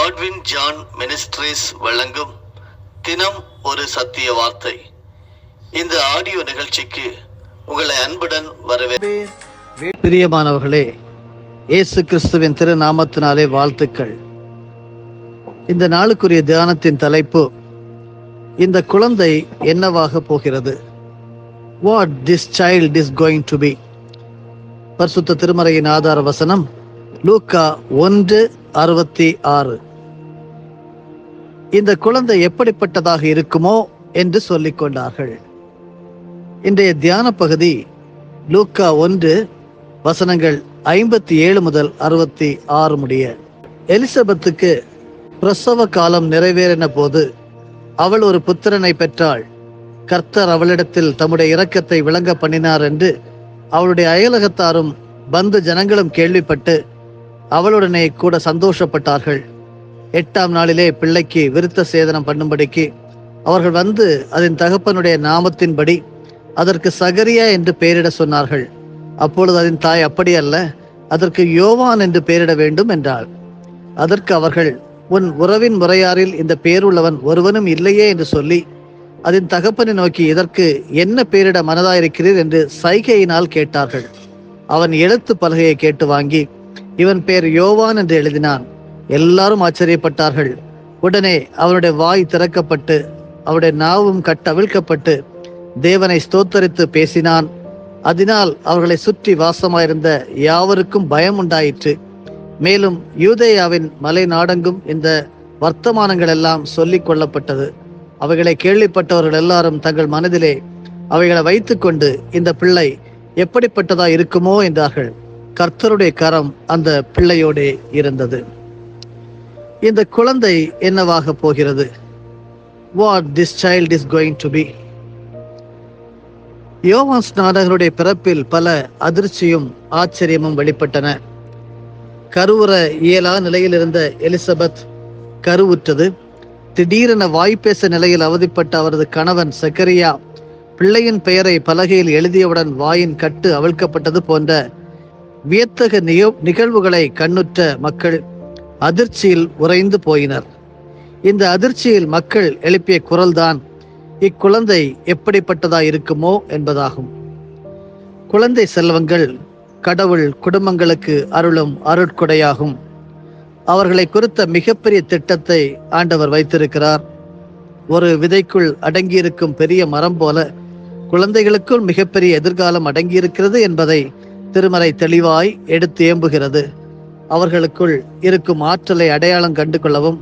Godwin John ministries வழங்கும் தினம் ஒரு சத்திய வார்த்தை. இந்த ஆடியோ நிகழ்ச்சிக்கு உங்களை அன்புடன் வரவேற்கிறேன். பிரியமானவர்களே, இயேசு கிறிஸ்துவின் திருநாமத்தினாலே வாழ்த்துக்கள். இந்த நாளுக்குரிய தியானத்தின் தலைப்பு, இந்த குழந்தை என்னவாக போகிறது? What this child is going to be. பரிசுத்த திருமறையின் ஆதார வசனம் லூக்கா 1:66. இந்த குழந்தை எப்படிப்பட்டதாக இருக்குமோ என்று சொல்லிக் கொண்டார்கள். இன்றைய தியான பகுதி லூக்கா 1 வசனங்கள் 57 முதல் 66 முடிய. எலிசபெத்துக்கு பிரசவ காலம் நிறைவேறின போது அவள் ஒரு புத்திரனை பெற்றாள். கர்த்தர் அவளிடத்தில் தம்முடைய இரக்கத்தை விளங்க பண்ணினார் என்று அவளுடைய அயலகத்தாரும் பந்து ஜனங்களும் கேள்விப்பட்டு அவளுடனே கூட சந்தோஷப்பட்டார்கள். 8ஆம் நாளிலே பிள்ளைக்கு விருத்த சேதனம் பண்ணும்படிக்கு அவர்கள் வந்து அதன் தகப்பனுடைய நாமத்தின்படி அதற்கு சகரியா என்று பெயரிட சொன்னார்கள். அப்பொழுது அதன் தாய், அப்படி அல்ல, அதற்கு யோவான் என்று பெயரிட வேண்டும் என்றாள். அதற்கு அவர்கள், உன் உறவின் முறையாரில் இந்த பெயருள்ளவன் ஒருவனும் இல்லையே என்று சொல்லி அதன் தகப்பனை நோக்கி, இதற்கு என்ன பெயரிட மனதாயிருக்கிறீர் என்று சைகையினால் கேட்டார்கள். அவன் எழுத்து பலகையை கேட்டு வாங்கி இவன் பெயர் யோவான் என்று எழுதினான். எல்லாரும் ஆச்சரியப்பட்டார்கள். உடனே அவனுடைய வாய் திறக்கப்பட்டு அவனுடைய நாவும் கட்டவிழ்க்கப்பட்டு தேவனை ஸ்தோத்தரித்து பேசினான். அதனால் அவர்களை சுற்றி வாசமாயிருந்த யாவருக்கும் பயம் உண்டாயிற்று. மேலும் யூதேயாவின் மலை நாடெங்கும் இந்த வர்த்தமானங்கள் எல்லாம் சொல்லிக் கொள்ளப்பட்டது. அவைகளை கேள்விப்பட்டவர்கள் எல்லாரும் தங்கள் மனதிலே அவைகளை வைத்துக்கொண்டு, இந்த பிள்ளை எப்படிப்பட்டதா இருக்குமோ என்றார்கள். கர்த்தருடைய கரம் அந்த பிள்ளையோடே இருந்தது. இந்த குழந்தை என்னவாக போகிறது? What this child is going to be. யோவான் ஸ்நானகருடைய பிறப்பில் பல அதிர்ச்சியும் ஆச்சரியமும் வெளிப்பட்டன. கருவுற இயலா நிலையில் இருந்த எலிசபெத் கருவுற்றது. திடீரென வாய்ப்பேச நிலையில் அவதிப்பட்ட அவரது கணவன் சக்கரியா பிள்ளையின் பெயரை பலகையில் எழுதியவுடன் வாயின் கட்டு அவிழ்க்கப்பட்டது போன்ற வியத்தக நிகழ்வுகளை கண்ணுற்ற மக்கள் அதிர்ச்சியில் உறைந்து போயினர். இந்த அதிர்ச்சியில் மக்கள் எழுப்பிய குரல்தான் இக்குழந்தை எப்படிப்பட்டதா இருக்குமோ என்பதாகும். குழந்தை செல்வங்கள் கடவுள் குடும்பங்களுக்கு அருளும் அருட்கொடையாகும். அவர்களை குறித்த மிகப்பெரிய திட்டத்தை ஆண்டவர் வைத்திருக்கிறார். ஒரு விதைக்குள் அடங்கியிருக்கும் பெரிய மரம் போல குழந்தைகளுக்குள் மிகப்பெரிய எதிர்காலம் அடங்கியிருக்கிறது என்பதை திருமறை தெளிவாய் எடுத்து ஏம்புகிறது. அவர்களுக்குள் இருக்கும் ஆற்றலை அடையாளம் கண்டு கொள்ளவும்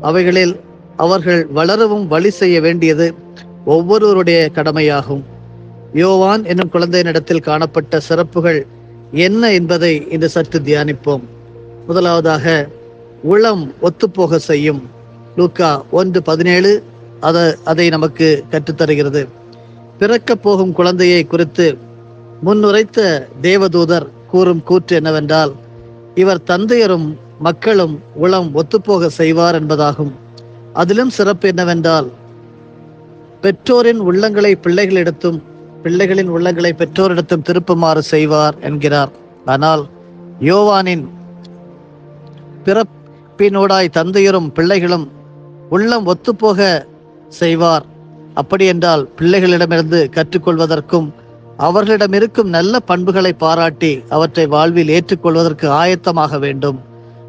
அவைகளில் அவர்கள் வளரவும் வழி செய்ய வேண்டியது ஒவ்வொருவருடைய கடமையாகும். யோவான் என்னும் குழந்தையினிடத்தில் காணப்பட்ட சிறப்புகள் என்ன என்பதை இன்று சற்று தியானிப்போம். முதலாவதாக, உளம் ஒத்துப்போக செய்யும். லூக்கா 1:17 அதை நமக்கு கற்றுத்தருகிறது. பிறக்க போகும் குழந்தையை குறித்து முன்னுரைத்த தேவதூதர் கூறும் கூற்று என்னவென்றால், இவர் தந்தையரும் மக்களும் உளம் ஒத்துப்போக செய்வார் என்பதாகும். அதிலும் சிறப்பு என்னவென்றால், பெற்றோரின் உள்ளங்களை பிள்ளைகளிடத்தும் பிள்ளைகளின் உள்ளங்களை பெற்றோரிடத்தும் திருப்புமாறு செய்வார் என்கிறார். ஆனால் யோவானின் பிறப்பினோடாய் தந்தையரும் பிள்ளைகளும் உள்ளம் ஒத்துப்போக செய்வார். அப்படி என்றால் பிள்ளைகளிடமிருந்து கற்றுக்கொள்வதற்கும் அவர்களிடம் இருக்கும் நல்ல பண்புகளை பாராட்டி அவற்றை வாழ்வில் ஏற்றுக்கொள்வதற்கு ஆயத்தமாக வேண்டும்.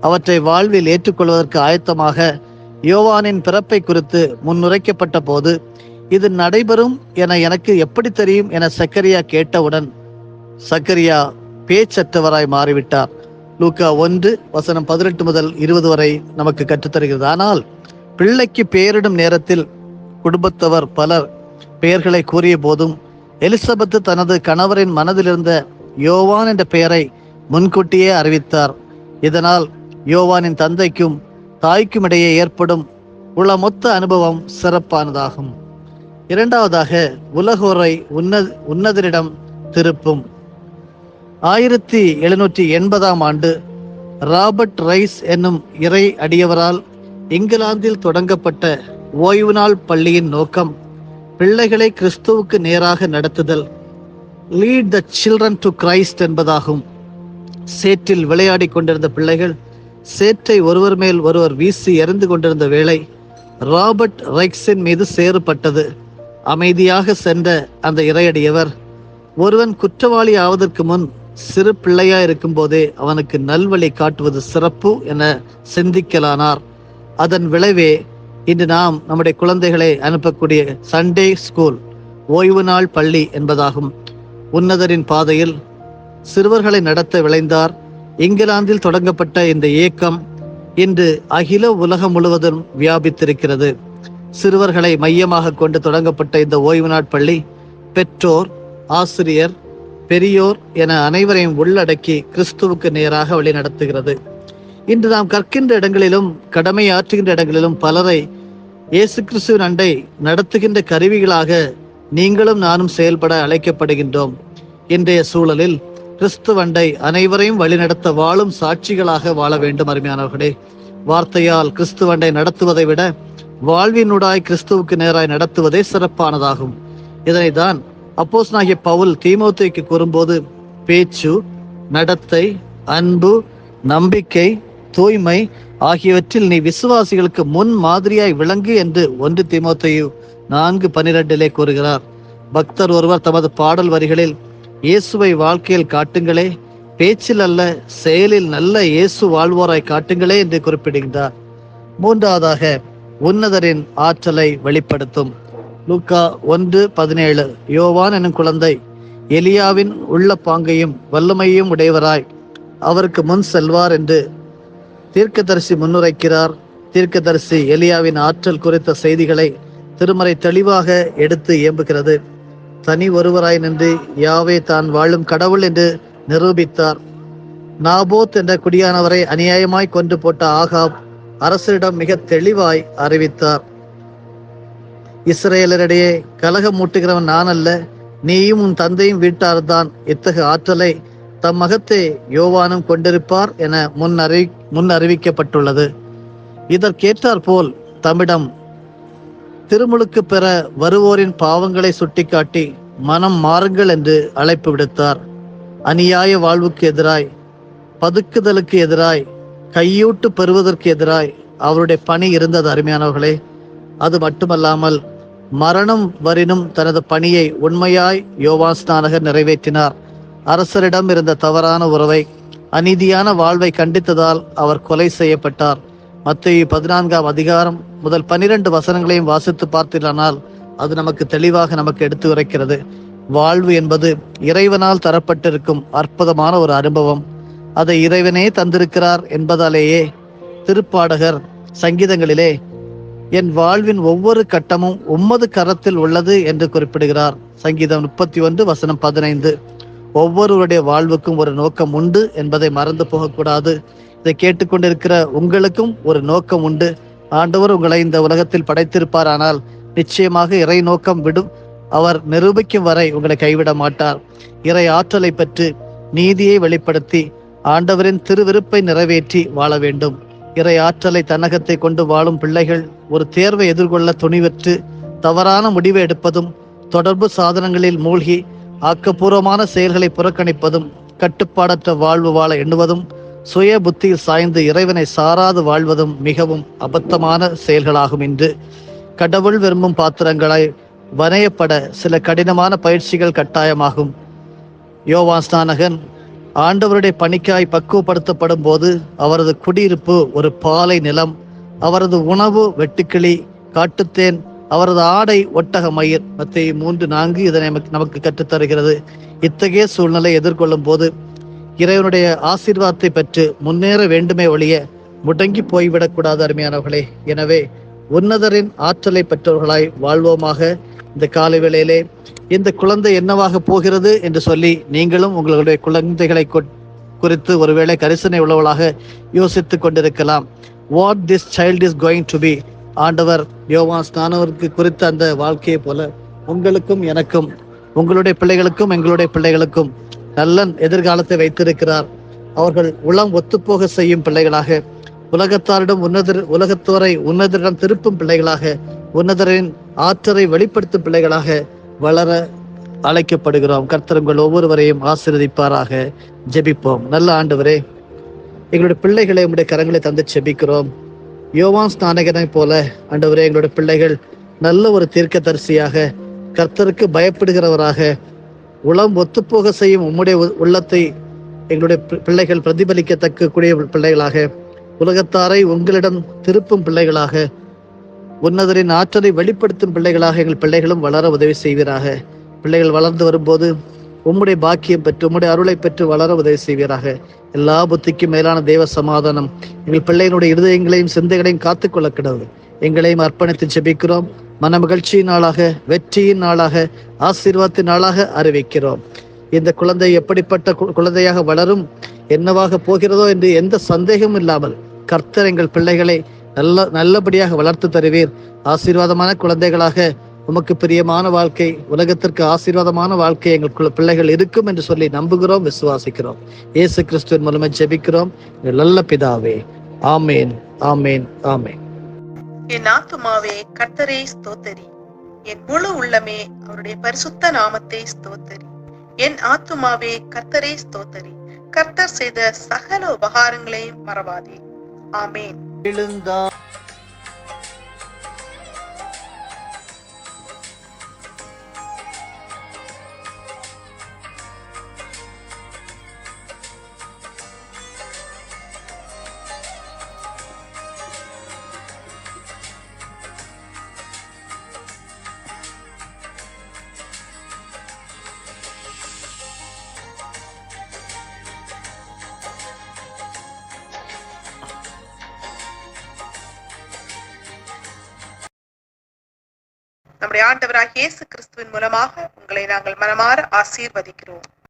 அவற்றை வாழ்வில் ஏற்றுக்கொள்வதற்கு ஆயத்தமாக யோவானின் பிறப்பை குறித்து முன்னுரைக்கப்பட்ட போது, இது நடைபெறும் என எனக்கு எப்படி தெரியும் என சக்கரியா கேட்டவுடன் சக்கரியா பேச்சற்றவராய் மாறிவிட்டார். லூக்கா 1:18 முதல் 20 வரை நமக்கு கற்றுத்தருகிறது. ஆனால் பிள்ளைக்கு பெயரிடும் நேரத்தில் குடும்பத்தவர் பலர் பெயர்களை கூறிய போதும் எலிசபெத்து தனது கணவரின் மனதிலிருந்த யோவான் என்ற பெயரை முன்கூட்டியே அறிவித்தார். இதனால் யோவானின் தந்தைக்கும் தாய்க்கும் இடையே ஏற்படும் உளமொத்த அனுபவம் சிறப்பானதாகும். இரண்டாவதாக, உலகோரை உன்னதரிடம் திருப்பும். 1780ஆம் ஆண்டு ராபர்ட் ரைஸ் என்னும் இறை அடியவரால் இங்கிலாந்தில் தொடங்கப்பட்ட ஓய்வு நாள் பள்ளியின் நோக்கம் பிள்ளைகளை கிறிஸ்துவுக்கு நேராக நடத்துதல், lead the children to Christ என்பதாகும். சேற்றில் விளையாடி கொண்டிருந்த பிள்ளைகள் சேற்றை ஒருவர் மேல் ஒருவர் வீசி எறிந்து கொண்டிருந்த வேளை ராபர்ட் ரைக்ஸின் மீது சேறுபட்டது. அமைதியாக சென்ற அந்த இறையடியவர், ஒருவன் குற்றவாளி ஆவதற்கு முன் சிறு பிள்ளையா இருக்கும் போதே அவனுக்கு நல்வழி காட்டுவது சிறப்பு என சிந்திக்கலானார். அதன் விளைவே இன்று நாம் நம்முடைய குழந்தைகளை அனுப்பக்கூடிய சண்டே ஸ்கூல், ஓய்வு நாள் பள்ளி என்பதாகும். உன்னதரின் பாதையில் சிறுவர்களை நடத்த விளைந்தார். இங்கிலாந்தில் தொடங்கப்பட்ட இந்த இயக்கம் இன்று அகில உலகம் முழுவதும் வியாபித்திருக்கிறது. சிறுவர்களை மையமாக கொண்டு தொடங்கப்பட்ட இந்த ஓய்வு நாள் பள்ளி பெற்றோர், ஆசிரியர், பெரியோர் என அனைவரையும் உள்ளடக்கி கிறிஸ்துவுக்கு நேராக வழி நடத்துகிறது. இன்று நாம் கற்கின்ற இடங்களிலும் கடமை ஆற்றுகின்ற இடங்களிலும் பலரை இயேசு கிறிஸ்துவின் அண்டை நடத்துகின்ற கருவிகளாக நீங்களும் நானும் செயல்பட அழைக்கப்படுகின்றோம். இன்றைய சூழலில் கிறிஸ்துவண்டை அனைவரையும் வழிநடத்த வாழும் சாட்சிகளாக வாழ வேண்டும். அருமையானவர்களே, வார்த்தையால் கிறிஸ்துவண்டை நடத்துவதை விட வாழ்வினூடாய் கிறிஸ்துவுக்கு நேராய் நடத்துவதே சிறப்பானதாகும். இதனை தான் அப்போஸ்தலனாகிய பவுல் தீமோத்தேயுக்கு கூறும்போது, பேச்சு, நடத்தை, அன்பு, நம்பிக்கை, தூய்மை ஆகியவற்றில் நீ விசுவாசிகளுக்கு முன் மாதிரியாய் விளங்கு என்று 1 தீமோத்தேயு 4:12 கூறுகிறார். பக்தர் ஒருவர் தமது பாடல் வரிகளில் இயேசுவை வாழ்க்கையில் காட்டுங்களே, பேச்சில் அல்ல செயலில் நல்ல இயேசு வாழ்வோராய் காட்டுங்களே என்று குறிப்பிடுகின்றார். மூன்றாவதாக உன்னதரின் ஆற்றலை வெளிப்படுத்தும். லூக்கா 1:17 யோவான் எனும் குழந்தை எலியாவின் உள்ள பாங்கையும் வல்லமையும் உடையவராய் அவருக்கு முன் செல்வார் என்று தீர்க்கதரிசி முன்னுரைக்கிறார். தீர்க்கதரிசி எலியாவின் ஆற்றல் குறித்த செய்திகளை திருமறை தெளிவாக எடுத்து இயம்புகிறது. தனி ஒருவராய் நின்று யாவே தான் வாழும் கடவுள் என்று நிரூபித்தார். நாபோத் என்ற குடியானவரை அநியாயமாய் கொன்று போட்ட ஆகாப் அரசரிடம் மிக தெளிவாய் அறிவித்தார். இஸ்ரேலரிடையே கலகம் மூட்டுகிறவன் நான் அல்ல, நீயும் உன் தந்தையும் வீட்டார்தான். இத்தகைய ஆற்றலை தம் மகத்தே யோவானும் கொண்டிருப்பார் என முன் அறிவிக்கப்பட்டுள்ளது. இதற்கேற்றாற் போல் தம்மிடம் திருமுழுக்கு பெற வருவோரின் பாவங்களை சுட்டிக்காட்டி மனம் மாறுங்கள் என்று அழைப்பு விடுத்தார். அநியாய வாழ்வுக்கு எதிராய், பதுக்குதலுக்கு எதிராய், கையூட்டு பெறுவதற்கு எதிராய் அவருடைய பணி இருந்தது. அருமையானவர்களே, அது மட்டுமல்லாமல் மரணம் வரினும் தனது பணியை உண்மையாய் யோவான் ஸ்நானகர் நிறைவேற்றினார். அரசரிடம் இருந்த தவறான உறவை, அநீதியான வாழ்வை கண்டித்ததால் அவர் கொலை செய்யப்பட்டார். மத்தேயு 14 முதல் 12 வசனங்களையும் வாசித்து பார்த்தீர்களானால் அது நமக்கு தெளிவாக நமக்கு எடுத்து உரைக்கிறது. வாழ்வு என்பது இறைவனால் தரப்பட்டிருக்கும் அற்புதமான ஒரு அனுபவம். அதை இறைவனே தந்திருக்கிறார் என்பதாலேயே திருப்பாடகர் சங்கீதங்களிலே என் வாழ்வின் ஒவ்வொரு கட்டமும் உம்மது கரத்தில் உள்ளது என்று குறிப்பிடுகிறார். சங்கீதம் 31:15. ஒவ்வொருவருடைய வாழ்வுக்கும் ஒரு நோக்கம் உண்டு என்பதை மறந்து போகக்கூடாது. இதை கேட்டுக்கொண்டிருக்கிற உங்களுக்கும் ஒரு நோக்கம் உண்டு. ஆண்டவர் உங்களை இந்த உலகத்தில் படைத்திருப்பார். ஆனால் நிச்சயமாக இறை நோக்கம் விடும் அவர் நிரூபிக்கும் வரை உங்களை கைவிட மாட்டார். இறை ஆற்றலை பெற்று நீதியை வெளிப்படுத்தி ஆண்டவரின் திருவிருப்பை நிறைவேற்றி வாழ வேண்டும். இறை ஆற்றலை தன்னகத்தை கொண்டு வாழும் பிள்ளைகள் ஒரு தேர்வை எதிர்கொள்ள துணிவற்று தவறான முடிவை எடுப்பதும், தொடர்பு சாதனங்களில் மூழ்கி ஆக்கப்பூர்வமான செயல்களை புறக்கணிப்பதும், கட்டுப்பாடற்ற வாழ்வு வாழ எண்ணுவதும், சுய புத்தியில் சாய்ந்து இறைவனை சாராது வாழ்வதும் மிகவும் அபத்தமான செயல்களாகும். என்று கடவுள் விரும்பும் பாத்திரங்களை வரையப்பட சில கடினமான பயிற்சிகள் கட்டாயமாகும். யோவான் ஸ்நானகன் ஆண்டவருடைய பணிக்காய் பக்குவப்படுத்தப்படும் போது அவரது குடியிருப்பு ஒரு பாலை நிலம், அவரது உணவு வெட்டுக்கிளி, காட்டுத்தேன், அவரது ஆடை ஒட்டக மயிர். மத்தேயு 3:4 இதனை நமக்கு கற்றுத்தருகிறது. இத்தகைய சூழ்நிலை எதிர்கொள்ளும் போது இறைவனுடைய ஆசீர்வாதத்தை பெற்று முன்னேற வேண்டுமே ஒழிய முடங்கி போய்விடக்கூடாது. அருமையானவர்களே, எனவே உன்னதரின் ஆற்றலை பெற்றவர்களாய் வாழ்வோமாக. இந்த காலை வேளையிலே இந்த குழந்தை என்னவாக போகிறது என்று சொல்லி நீங்களும் உங்களுடைய குழந்தைகளை குறித்து ஒருவேளை கரிசனை உள்ளவர்களாக யோசித்துக் கொண்டிருக்கலாம். What this child is going to be. ஆண்டவர் யோவான் ஸ்நானகருக்கு குறித்த அந்த வாழ்க்கையை போல உங்களுக்கும் எனக்கும், உங்களுடைய பிள்ளைகளுக்கும் எங்களுடைய பிள்ளைகளுக்கும் நல்ல எதிர்காலத்தை வைத்திருக்கிறார். அவர்கள் உளம் ஒத்துப்போக செய்யும் பிள்ளைகளாக, உலகத்தாரிடம் உலகத்தோரை உன்னதரிடம் திருப்பும் பிள்ளைகளாக, உன்னதரின் ஆற்றலை வெளிப்படுத்தும் பிள்ளைகளாக வளர அழைக்கப்படுகிறோம். கர்த்தர் உங்கள் ஒவ்வொருவரையும் ஆசீர்வதிப்பாராக. ஜெபிப்போம். நல்ல ஆண்டவரே, எங்களுடைய பிள்ளைகளை உம்முடைய கரங்களை தந்து செபிக்கிறோம். யோவான் ஸ்நானகனை போல ஆண்டவரே, எங்களுடைய பிள்ளைகள் நல்ல ஒரு தீர்க்கதரிசியாக, கர்த்தருக்கு பயப்படுகிறவராக, உளம் ஒத்துப்போக செய்யும் உம்முடைய உள்ளத்தை எங்களுடைய பிள்ளைகள் பிரதிபலிக்கத்தக்க கூடிய பிள்ளைகளாக, உலகத்தாரை உங்களிடம் திருப்பும் பிள்ளைகளாக, உன்னதரின் ஆற்றலை வெளிப்படுத்தும் பிள்ளைகளாக எங்கள் பிள்ளைகளும் வளர உதவி செய்வீராக. பிள்ளைகள் வளர்ந்து வரும்போது உம்முடைய பாக்கியம் பெற்று உம்முடைய அருளை பெற்று வளர உதவி செய்வீராக. எல்லா புத்திக்கும் மேலான தேவ சமாதானம் எங்கள் பிள்ளைகளுடைய இருதயங்களையும் சிந்தைகளையும் காத்துக்கொள்ள கிடவு. எங்களையும் அர்ப்பணித்து ஜெபிக்கிறோம். மன மகிழ்ச்சியின் நாளாக, வெற்றியின் நாளாக, ஆசீர்வாதத்தின் நாளாக அறிவிக்கிறோம். இந்த குழந்தை எப்படிப்பட்ட குழந்தையாக வளரும், என்னவாக போகிறதோ என்று எந்த சந்தேகமும் இல்லாமல் கர்த்தர் எங்கள் பிள்ளைகளை நல்லபடியாக வளர்த்து தருவீர். ஆசீர்வாதமான குழந்தைகளாக, உமக்கு பிரியமான வாழ்க்கை, உலகத்திற்கு ஆசீர்வாதமான வாழ்க்கை எங்கள் பிள்ளைகள் இருக்கும் என்று சொல்லி நம்புகிறோம், விசுவாசிக்கிறோம். இயேசு கிறிஸ்துவின் மூலமா ஜெபிக்கிறோம் நல்ல பிதாவே. ஆமேன், ஆமேன், ஆமேன். என் ஆத்துமாவே கர்த்தரை ஸ்தோத்தரி, என் முழு உள்ளமே அவருடைய பரிசுத்த நாமத்தை ஸ்தோத்தரி. என் ஆத்துமாவே கர்த்தரை ஸ்தோத்தரி, கர்த்தர் செய்த சகல உபகாரங்களையும் மறவாதே. ஆமேன். நம்முடைய ஆண்டவராகிய இயேசு கிறிஸ்துவின் மூலமாக உங்களை நாங்கள் மனமாற ஆசீர்வதிக்கிறோம்.